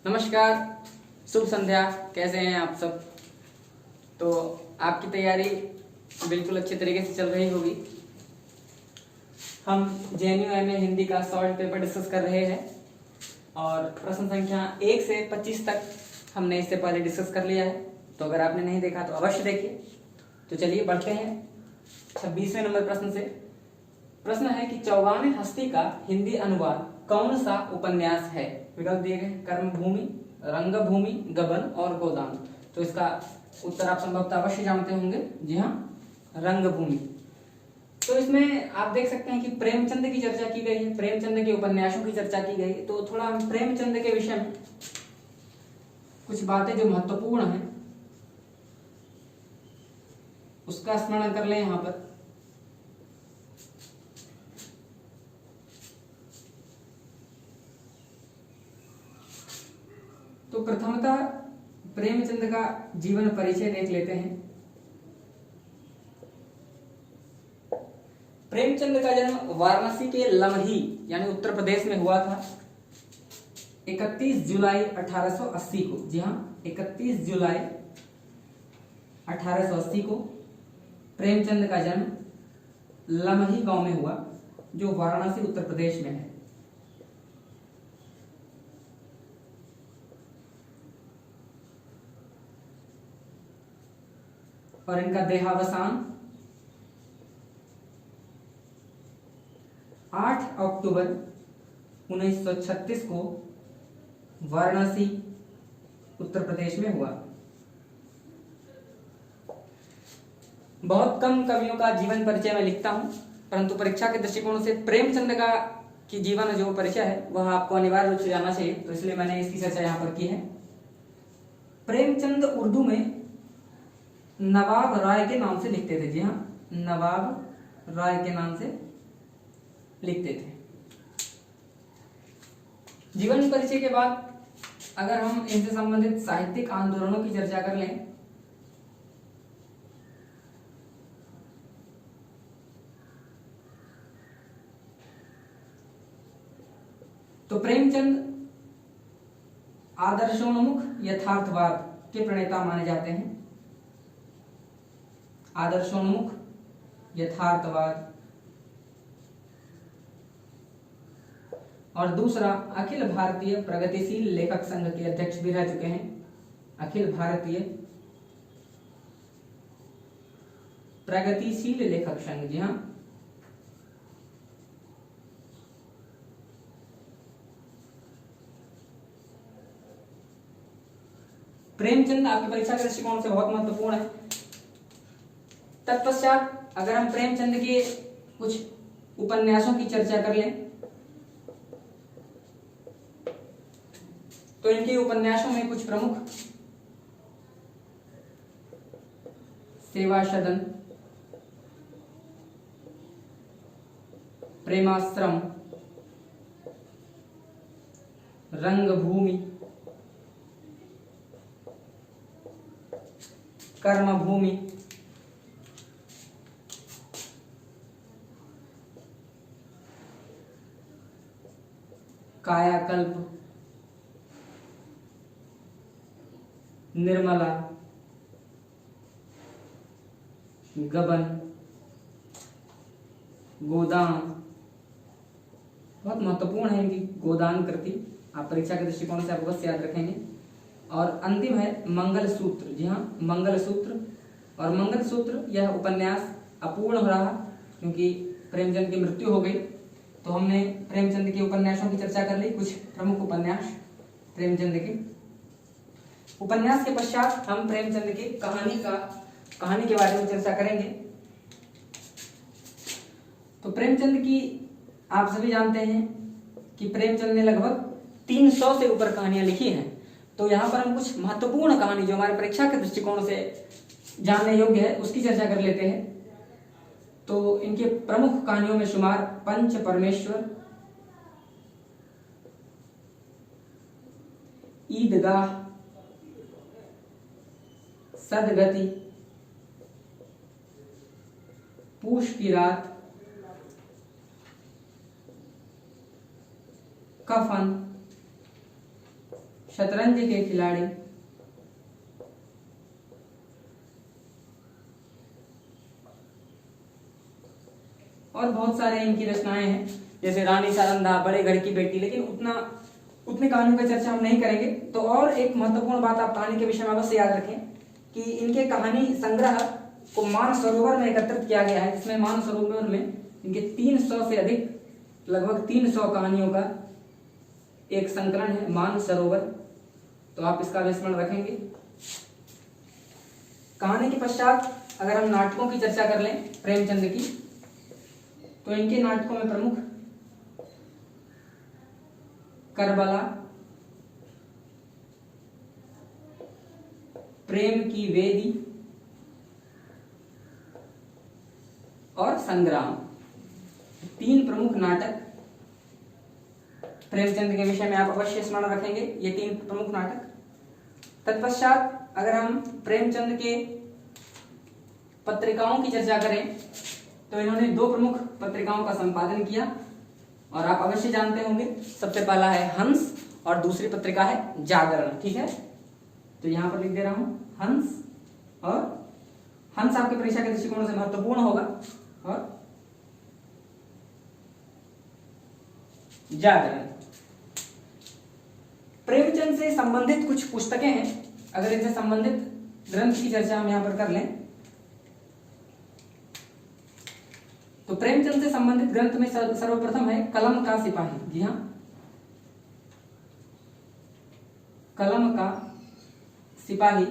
नमस्कार, शुभ संध्या। कैसे हैं आप सब? तो आपकी तैयारी बिल्कुल अच्छे तरीके से चल रही होगी। हम JNU MA हिंदी का शॉर्ट पेपर डिस्कस कर रहे हैं और प्रश्न संख्या 1 से 25 तक हमने इससे पहले डिस्कस कर लिया है। तो अगर आपने नहीं देखा तो अवश्य देखिए। तो चलिए बढ़ते हैं 26वें नंबर प्रश्न से। प्रश्न है कि 54वें हस्ती का हिंदी अनुवाद कौन सा उपन्यास है? विकल्प दिए गए कर्मभूमि, रंगभूमि, गबन और गोदान। तो इसका उत्तर आप संभवतः अवश्य जानते होंगे। जी हाँ, रंगभूमि। तो इसमें आप देख सकते हैं कि प्रेमचंद की चर्चा की गई है, प्रेमचंद के उपन्यासों की चर्चा की गई। तो थोड़ा हम प्रेमचंद के विषय में कुछ बातें जो महत्वपूर्ण हैं उसका स्मरण कर लें यहाँ पर। तो प्रथमतः प्रेमचंद का जीवन परिचय देख लेते हैं। प्रेमचंद का जन्म वाराणसी के लमही यानी उत्तर प्रदेश में हुआ था 31 जुलाई 1880 को। जी हाँ, 31 जुलाई 1880 को प्रेमचंद का जन्म लमही गांव में हुआ जो वाराणसी उत्तर प्रदेश में है। और इनका देहावसान 8 अक्टूबर 1936 को वाराणसी उत्तर प्रदेश में हुआ। बहुत कम कवियों का जीवन परिचय मैं लिखता हूं, परंतु परीक्षा के दृष्टिकोण से प्रेमचंद का की जीवन जो परिचय है वह आपको अनिवार्य रूप से जानना चाहिए। तो इसलिए मैंने इसकी चर्चा यहां पर की है। प्रेमचंद उर्दू में नवाब राय के नाम से लिखते थे। जी हाँ, नवाब राय के नाम से लिखते थे। जीवन परिचय के बाद अगर हम इनसे संबंधित साहित्यिक आंदोलनों की चर्चा कर लें तो प्रेमचंद आदर्शोन्मुख यथार्थवाद के प्रणेता माने जाते हैं। आदर्शोन्मुख यथार्थवाद। और दूसरा, अखिल भारतीय प्रगतिशील लेखक संघ के अध्यक्ष भी रह चुके हैं। अखिल भारतीय प्रगतिशील लेखक संघ। जी हाँ, प्रेमचंद आपकी परीक्षा के दृष्टिकोण से बहुत महत्वपूर्ण है। तत्पश्चात अगर हम प्रेमचंद के कुछ उपन्यासों की चर्चा कर लें तो इनके उपन्यासों में कुछ प्रमुख सेवा सदन, प्रेमाश्रम, रंगभूमि, कर्मभूमि, कायाकल्प, निर्मला, गबन, गोदान। बहुत महत्वपूर्ण है इनकी गोदान कृति, आप परीक्षा के दृष्टिकोण से आप अवश्य याद रखेंगे। और अंतिम है मंगलसूत्र। जी हाँ, मंगलसूत्र। और मंगलसूत्र यह उपन्यास अपूर्ण रहा क्योंकि प्रेमचंद की मृत्यु हो गई। तो हमने प्रेमचंद के उपन्यासों की चर्चा कर ली, कुछ प्रमुख उपन्यास प्रेमचंद के। उपन्यास के पश्चात हम प्रेमचंद की कहानी के बारे में चर्चा करेंगे। तो प्रेमचंद की आप सभी जानते हैं कि प्रेमचंद ने लगभग 300 से ऊपर कहानियां लिखी हैं। तो यहाँ पर हम कुछ महत्वपूर्ण कहानी जो हमारे परीक्षा के दृष्टिकोण से जानने योग्य है उसकी चर्चा कर लेते हैं। तो इनके प्रमुख कहानियों में शुमार पंच परमेश्वर, ईदगाह, सदगति, पूष की रात, कफन, शतरंज के खिलाड़ी। और बहुत सारे इनकी रचनाएं हैं, जैसे रानी सारंदा, बड़े घर की बेटी, लेकिन उतनी कहानियों पर चर्चा हम नहीं करेंगे। तो और एक महत्वपूर्ण बात आप कहानी के विषय में अवश्य याद रखें कि इनके कहानी संग्रह को मानसरोवर में एकत्रित किया गया है, जिसमें मानसरोवर में इनके 300 से अधिक, लगभग 300 कहानियों का एक संकलन है, मानसरोवर। तो आप इसका भी स्मरण रखेंगे। कहानी के पश्चात अगर हम नाटकों की चर्चा कर लें प्रेमचंद की, तो इनके नाटकों में प्रमुख करबला, प्रेम की वेदी और संग्राम, 3 प्रमुख नाटक प्रेमचंद के विषय में आप अवश्य स्मरण रखेंगे, ये 3 प्रमुख नाटक। तत्पश्चात अगर हम प्रेमचंद के पत्रिकाओं की चर्चा करें, तो इन्होंने 2 प्रमुख पत्रिकाओं का संपादन किया, और आप अवश्य जानते होंगे, सबसे पहला है हंस और दूसरी पत्रिका है जागरण। ठीक है, तो यहां पर लिख दे रहा हूं हंस, और हंस आपके परीक्षा के दृष्टिकोण से महत्वपूर्ण होगा, और जागरण। प्रेमचंद से संबंधित कुछ पुस्तकें हैं, अगर इनसे संबंधित ग्रंथ की चर्चा हम यहां पर कर लें, तो प्रेमचंद से संबंधित ग्रंथ में सर्वप्रथम है कलम का सिपाही। जी हाँ, कलम का सिपाही,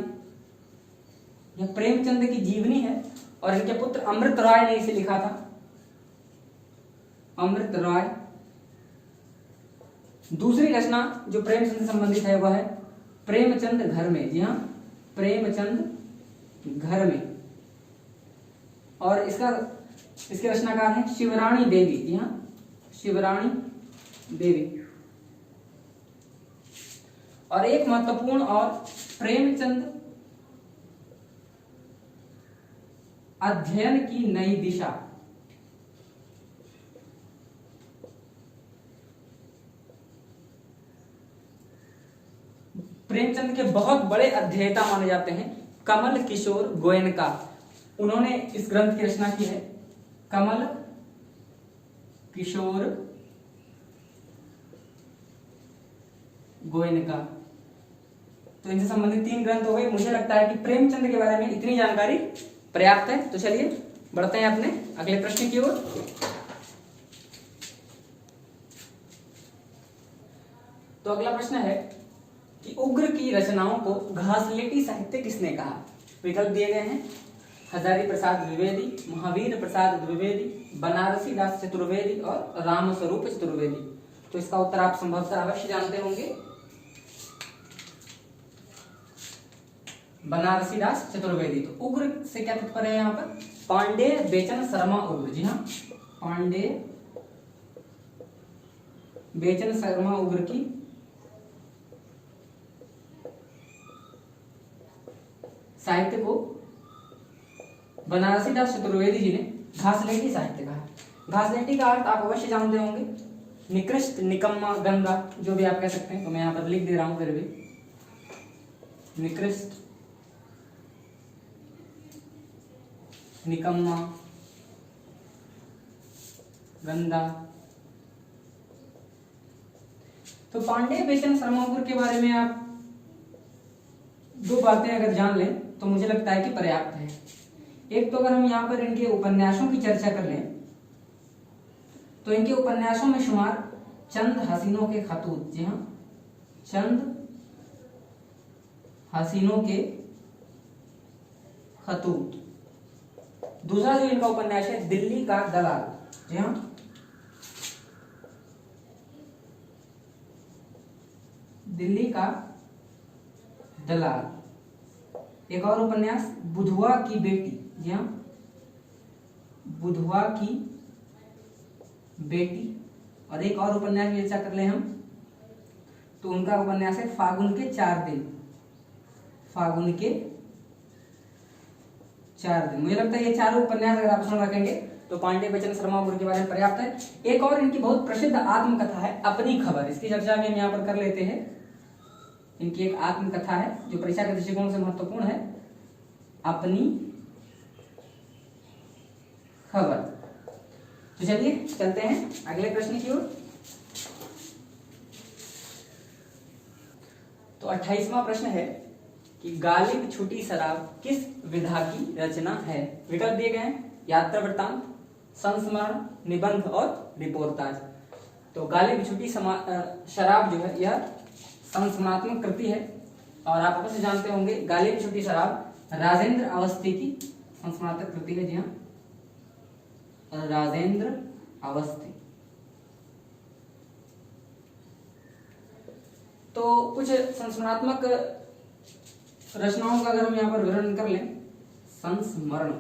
यह प्रेमचंद की जीवनी है, और इनके पुत्र अमृत राय ने इसे लिखा था, अमृत राय। दूसरी रचना जो प्रेमचंद से संबंधित है वह है प्रेमचंद घर में। जी हाँ, प्रेमचंद घर में, और इसके रचनाकार हैं शिवरानी देवी। जी हाँ, शिवरानी देवी। और एक महत्वपूर्ण और प्रेमचंद अध्ययन की नई दिशा। प्रेमचंद के बहुत बड़े अध्येता माने जाते हैं कमल किशोर गोयनका, उन्होंने इस ग्रंथ की रचना की है, कमल किशोर गोयनका। तो इनसे संबंधित 3 ग्रंथ हो गए। मुझे लगता है कि प्रेमचंद के बारे में इतनी जानकारी पर्याप्त है। तो चलिए बढ़ते हैं अपने अगले प्रश्न की ओर। तो अगला प्रश्न है कि उग्र की रचनाओं को घासलेटी साहित्य किसने कहा? विकल्प दिए गए हैं हजारी प्रसाद द्विवेदी, महावीर प्रसाद द्विवेदी, बनारसी दास चतुर्वेदी और रामस्वरूप चतुर्वेदी। तो इसका उत्तर आप संभवतः अवश्य जानते होंगे, बनारसी दास चतुर्वेदी। तो उग्र से क्या तात्पर्य है यहाँ पर? पांडे बेचन शर्मा उग्र। जी हाँ, पांडे बेचन शर्मा उग्र की साहित्य को बनारसी दास चतुर्वेदी जी ने घासलेटी साहित्य कहा। घासलेटी का अर्थ आप अवश्य जानते होंगे, निकृष्ट, निकम्मा, गंदा, जो भी आप कह सकते हैं। तो मैं यहाँ पर लिख दे रहा हूं फिर भी, निकृष्ट, निकम्मा, गंदा। तो पांडे बेचन शर्मा उग्र के बारे में आप 2 बातें अगर जान लें तो मुझे लगता है कि पर्याप्त है। एक तो अगर हम यहाँ पर इनके उपन्यासों की चर्चा कर लें, तो इनके उपन्यासों में शुमार चंद हसीनों के खतूत। जी हाँ, चंद हसीनों के खतूत। दूसरा जो इनका उपन्यास है दिल्ली का दलाल। जी हाँ, दिल्ली का दलाल। एक और उपन्यास बुधवा की बेटी। जी हाँ, बुधवा की बेटी। और एक और उपन्यास की चर्चा कर ले हम, तो उनका उपन्यास है फागुन के 4 दिन। फागुन के 4 दिन। मुझे लगता है ये चारों उपन्यास अगर आप सुन रखेंगे तो पांडे बेचन शर्मा उग्र के बारे में पर्याप्त है। एक और इनकी बहुत प्रसिद्ध आत्मकथा है अपनी खबर, इसकी चर्चा भी हम यहाँ पर कर लेते हैं। इनकी एक आत्मकथा है जो परीक्षा के दृष्टिकोण से महत्वपूर्ण है, अपनी खबर। तो चलिए चलते हैं अगले प्रश्न की ओर। तो 28वां प्रश्न है कि गालिब छुटी शराब किस विधा की रचना है। विकल्प दिए गए हैं यात्रा वृत्तांत, संस्मरण, निबंध और रिपोर्टाज। तो गालिब छुटी शराब जो है यह संस्मरणात्मक कृति है और आप अवश्य जानते होंगे गालिब छुटी शराब राजेंद्र अवस्थी की संस्मरणात्मक कृति है। जी हाँ, राजेंद्र अवस्थी। तो कुछ संस्मरणात्मक रचनाओं का अगर हम यहाँ पर विवरण कर लें, संस्मरण,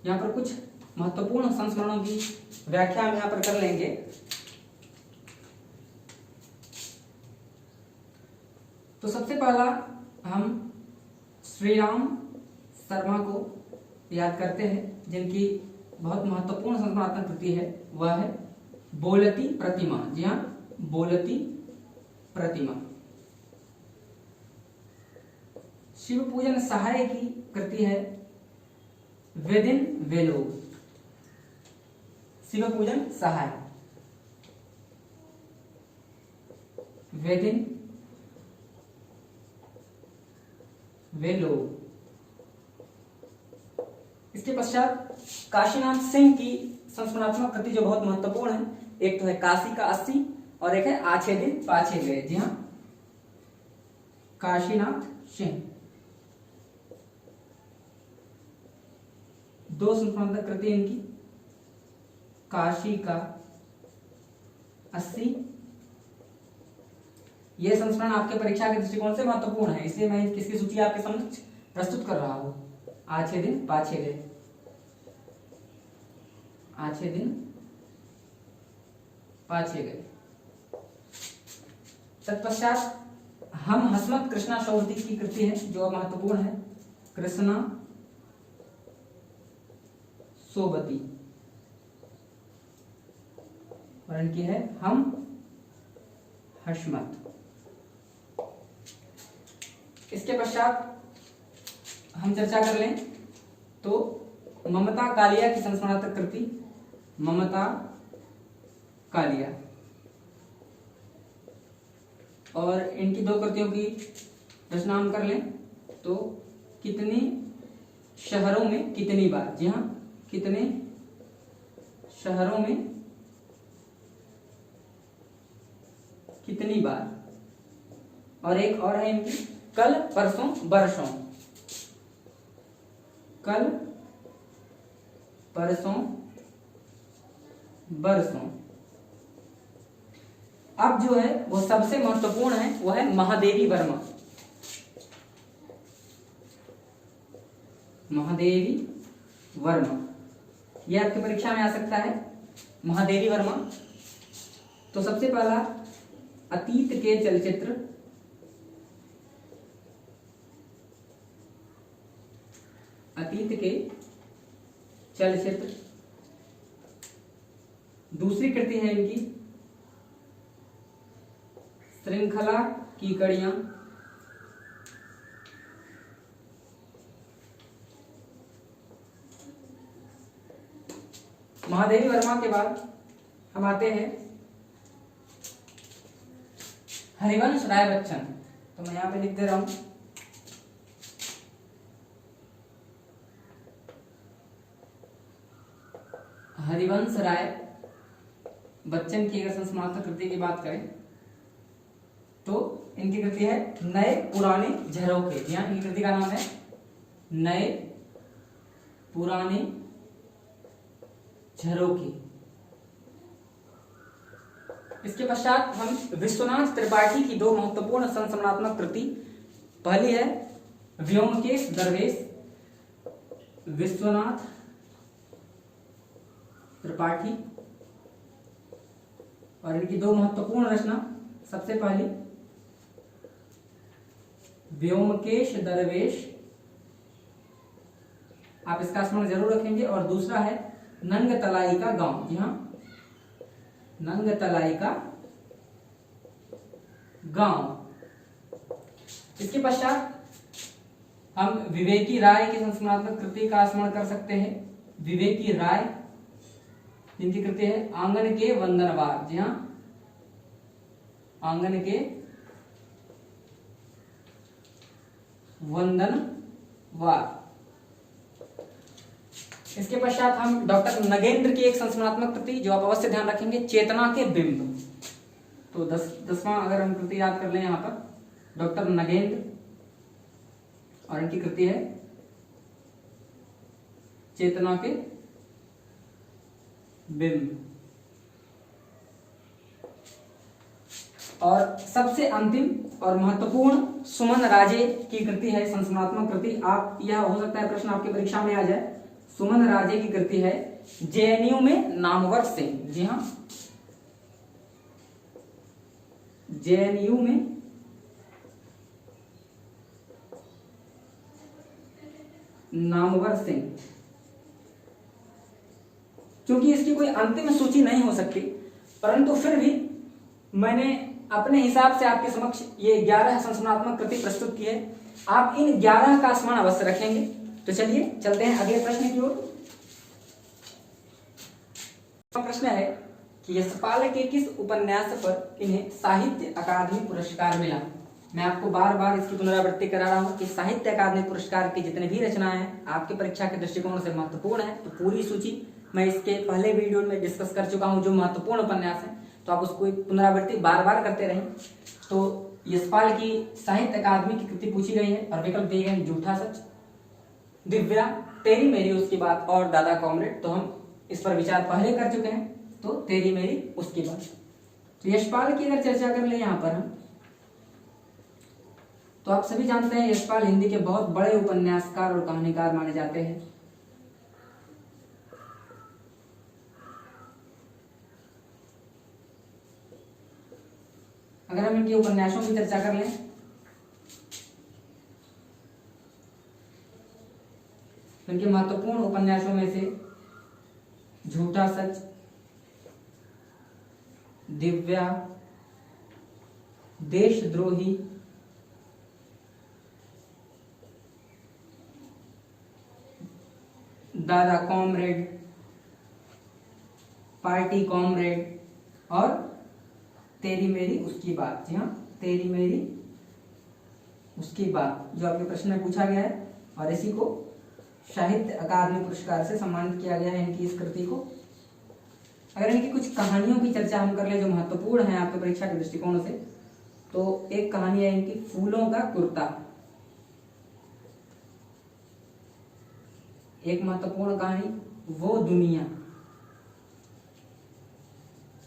यहाँ पर कुछ महत्वपूर्ण संस्मरणों की व्याख्या हम यहाँ पर कर लेंगे। तो सबसे पहला हम श्री राम शर्मा को याद करते हैं जिनकी बहुत महत्वपूर्ण संस्मरणात्मक कृति है, वह है बोलती प्रतिमा। जी हाँ, बोलती प्रतिमा। शिव पूजन सहाय की कृति है वे दिन वे लोग। शिव पूजन सहाय, वे दिन वे लोग। इसके पश्चात काशीनाथ सिंह की संस्मरणात्मक कृति जो बहुत महत्वपूर्ण है, एक तो है काशी का 80 और एक है आछे दिन पाछे गए। जी हाँ, काशीनाथ सिंह। दो संस्मरणात्मक कृति इनकी, काशी का 80। यह संस्मरण आपके परीक्षा के दृष्टिकोण से महत्वपूर्ण है, इसलिए मैं इसकी सूची आपके समक्ष प्रस्तुत कर रहा हूं। आछे दिन पाछे गए, आछे दिन पाछे गए। तत्पश्चात हम हसमत कृष्णा शौहती की कृति है जो महत्वपूर्ण है, कृष्णा सोबती, और इनकी है हम हसमत। इसके पश्चात हम चर्चा कर लें तो ममता कालिया की संस्मरणात्मक कृति, ममता कालिया, और इनकी दो कृतियों की रचना हम कर लें तो कितने शहरों में कितनी बार। जी हाँ, कितने शहरों में कितनी बार। और एक और है इनकी कल परसों बरसों, कल परसों बरसों। अब जो है वो सबसे महत्वपूर्ण है, वो है महादेवी वर्मा। महादेवी वर्मा, यह आपकी परीक्षा में आ सकता है, महादेवी वर्मा। तो सबसे पहला अतीत के चलचित्र, अतीत के चलचित्र। दूसरी कृति है इनकी श्रृंखला की कड़ियां। महादेवी वर्मा के बाद हम आते हैं हरिवंश राय बच्चन। तो मैं यहां पे लिख दे रहा हूं, हरिवंश राय बच्चन की अगर संस्मरणात्मक कृति की बात करें तो इनकी कृति है नए पुराने झरोखे। यहां इनकी कृति का नाम है नए पुराने झरोखे। इसके पश्चात हम विश्वनाथ त्रिपाठी की दो महत्वपूर्ण संस्मरणात्मक कृति, पहली है व्योमकेश दरवेश, विश्वनाथ त्रिपाठी, और इनकी दो महत्वपूर्ण रचना, सबसे पहली व्योमकेश दरवेश, आप इसका स्मरण जरूर रखेंगे, और दूसरा है नंग तलाई का गांव। जी हाँ, नंग तलाई का गांव। इसके पश्चात हम विवेकी राय की संस्मरणात्मक कृति का स्मरण कर सकते हैं। विवेकी राय जिनकी कृति है आंगन के वंदनवार। जी हाँ, आंगन के वंदनवार। इसके पश्चात हम डॉक्टर नगेंद्र की एक संस्मरणात्मक कृति जो आप अवश्य ध्यान रखेंगे, चेतना के बिंब। तो 10वां अगर हम कृति याद कर लें यहां पर, डॉक्टर नगेंद्र और इनकी कृति है चेतना के बिंब। और सबसे अंतिम और महत्वपूर्ण सुमन राजे की कृति है संस्मरणात्मक कृति। आप यह हो सकता है प्रश्न आपकी परीक्षा में आ जाए। सुमन राजे की कृति है जेएनयू में नामवर सिंह। जी हाँ, जेएनयू में नामवर सिंह। क्योंकि इसकी कोई अंतिम सूची नहीं हो सकती, परंतु फिर भी मैंने अपने हिसाब से आपके समक्ष ये 11 संस्मरणात्मक कृति प्रस्तुत की है। आप इन 11 का स्मरण अवश्य रखेंगे। तो चलिए चलते हैं अगले प्रश्न की ओर। प्रश्न है कि यशपाल के किस उपन्यास पर इन्हें साहित्य अकादमी पुरस्कार मिला। मैं आपको बार बार इसकी पुनरावृत्ति करा रहा हूं कि साहित्य अकादमी पुरस्कार की जितने भी रचनाएं हैं आपके परीक्षा के दृष्टिकोण से महत्वपूर्ण है। तो पूरी सूची मैं इसके पहले वीडियो में डिस्कस कर चुका हूं, जो महत्वपूर्ण उपन्यास है, तो आप उसको पुनरावृत्ति बार बार करते रहें। तो यशपाल की साहित्य अकादमी की कृति पूछी गई है और विकल्प दिए गए झूठा सच, दिव्या, तेरी मेरी उसकी बात और दादा कॉमरेड। तो हम इस पर विचार पहले कर चुके हैं, तो तेरी मेरी उसकी बात। तो यशपाल की अगर चर्चा कर ले यहां पर हम, तो आप सभी जानते हैं यशपाल हिंदी के बहुत बड़े उपन्यासकार और कहानीकार माने जाते हैं। अगर हम इनके उपन्यासों की चर्चा कर लें, इनके महत्वपूर्ण उपन्यासों में से झूठा सच, दिव्या, देशद्रोही, दादा कॉमरेड, पार्टी कॉमरेड और तेरी मेरी उसकी बात। जी हाँ, तेरी मेरी उसकी बात जो आपके प्रश्न में पूछा गया है, और इसी को साहित्य अकादमी पुरस्कार से सम्मानित किया गया है इनकी इस कृति को। अगर इनकी कुछ कहानियों की चर्चा हम कर ले जो महत्वपूर्ण है आपके परीक्षा के दृष्टिकोण से, तो एक कहानी है इनकी फूलों का कुर्ता। एक महत्वपूर्ण कहानी वो दुनिया,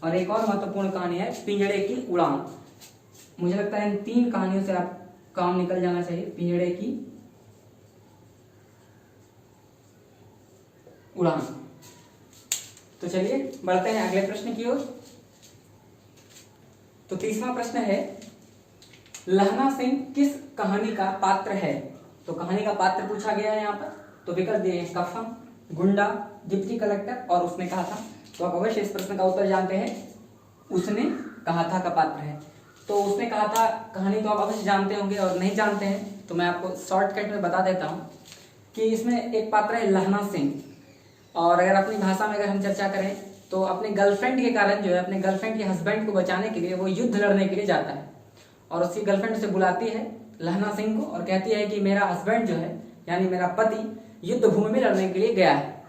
और एक और महत्वपूर्ण कहानी है पिंजड़े की उड़ान। मुझे लगता है इन 3 कहानियों से आप काम निकल जाना चाहिए। पिंजड़े की उड़ान। तो चलिए बढ़ते हैं अगले प्रश्न की ओर। तो 30वां प्रश्न है, लहना सिंह किस कहानी का पात्र है। तो कहानी का पात्र पूछा गया है यहाँ पर, तो विकल्प दिए हैं कफन, गुंडा, डिप्टी कलेक्टर और उसने कहा था। तो आप अवश्य इस प्रश्न का उत्तर जानते हैं, उसने कहा था का पात्र है। तो उसने कहा था कहानी तो आप अवश्य जानते होंगे, और नहीं जानते हैं तो मैं आपको शॉर्टकट में बता देता हूँ कि इसमें एक पात्र है लहना सिंह। और अगर अपनी भाषा में अगर हम चर्चा करें तो अपने गर्लफ्रेंड के कारण जो है, अपने गर्लफ्रेंड के हस्बैंड को बचाने के लिए वो युद्ध लड़ने के लिए जाता है, और उसकी गर्लफ्रेंड उसे बुलाती है लहना सिंह को और कहती है कि मेरा हस्बैंड जो है यानी मेरा पति युद्ध भूमि में लड़ने के लिए गया है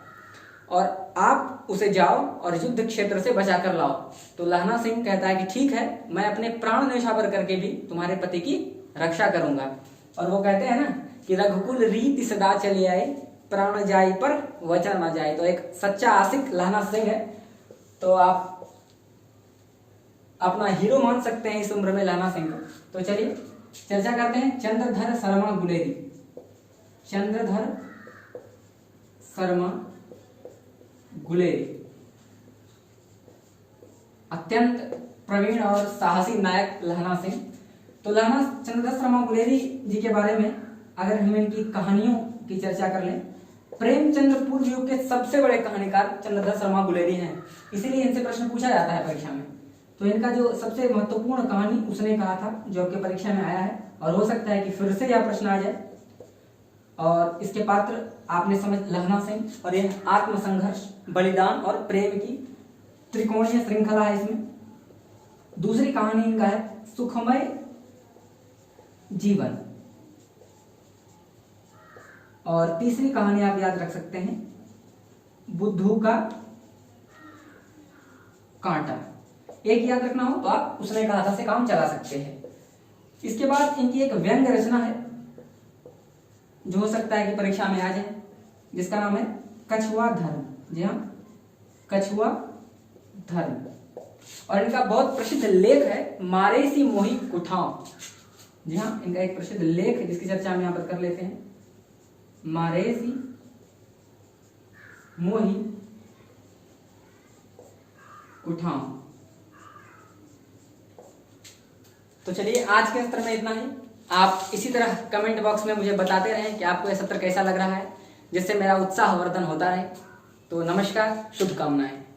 और आप उसे जाओ और युद्ध क्षेत्र से बचा कर लाओ। तो लहना सिंह कहता है कि ठीक है, मैं अपने प्राण न्यौछावर करके भी तुम्हारे पति की रक्षा करूंगा। और वो कहते हैं ना कि रघुकुल रीति सदा चली आई, प्राण जाई पर वचन न जाए। तो एक सच्चा आशिक लहना सिंह है, तो आप अपना हीरो मान सकते हैं इस उम्र में लहना सिंह को। तो चलिए चर्चा करते हैं चंद्रधर शर्मा गुलेरी। चंद्रधर शर्मा गुलेरी अत्यंत प्रवीण और साहसी नायक लहना सिंह। तो लहना चंद्रधर शर्मा गुलेरी जी के बारे में अगर हम इनकी कहानियों की चर्चा कर लें, प्रेमचंद्र पूर्व युग के सबसे बड़े कहानीकार चंद्रधर शर्मा गुलेरी हैं, इसीलिए इनसे प्रश्न पूछा जाता है परीक्षा में। तो इनका जो सबसे महत्वपूर्ण कहानी उसने कहा था, जो आपके परीक्षा में आया है, और हो सकता है कि फिर से यह प्रश्न आ जाए। और इसके पात्र आपने समझ लखना सिंह, और यह आत्मसंघर्ष, बलिदान और प्रेम की त्रिकोणीय श्रृंखला है इसमें। दूसरी कहानी इनका है सुखमय जीवन, और तीसरी कहानी आप याद रख सकते हैं बुद्धू का कांटा। एक याद रखना हो तो आप उसने कहा था से काम चला सकते हैं। इसके बाद इनकी एक व्यंग रचना है जो हो सकता है कि परीक्षा में आ जाए, जिसका नाम है कछुआ धर्म। जी हाँ, कछुआ धर्म। और इनका बहुत प्रसिद्ध लेख है मारेसी मोही कुठाव। जी हाँ, इनका एक प्रसिद्ध लेख है जिसकी चर्चा हम यहां पर कर लेते हैं, मारेसी मोही कुठाव। तो चलिए आज के सत्र में इतना ही। आप इसी तरह कमेंट बॉक्स में मुझे बताते रहें कि आपको यह सत्र कैसा लग रहा है, जिससे मेरा उत्साहवर्धन होता रहे। तो नमस्कार, शुभकामनाएं।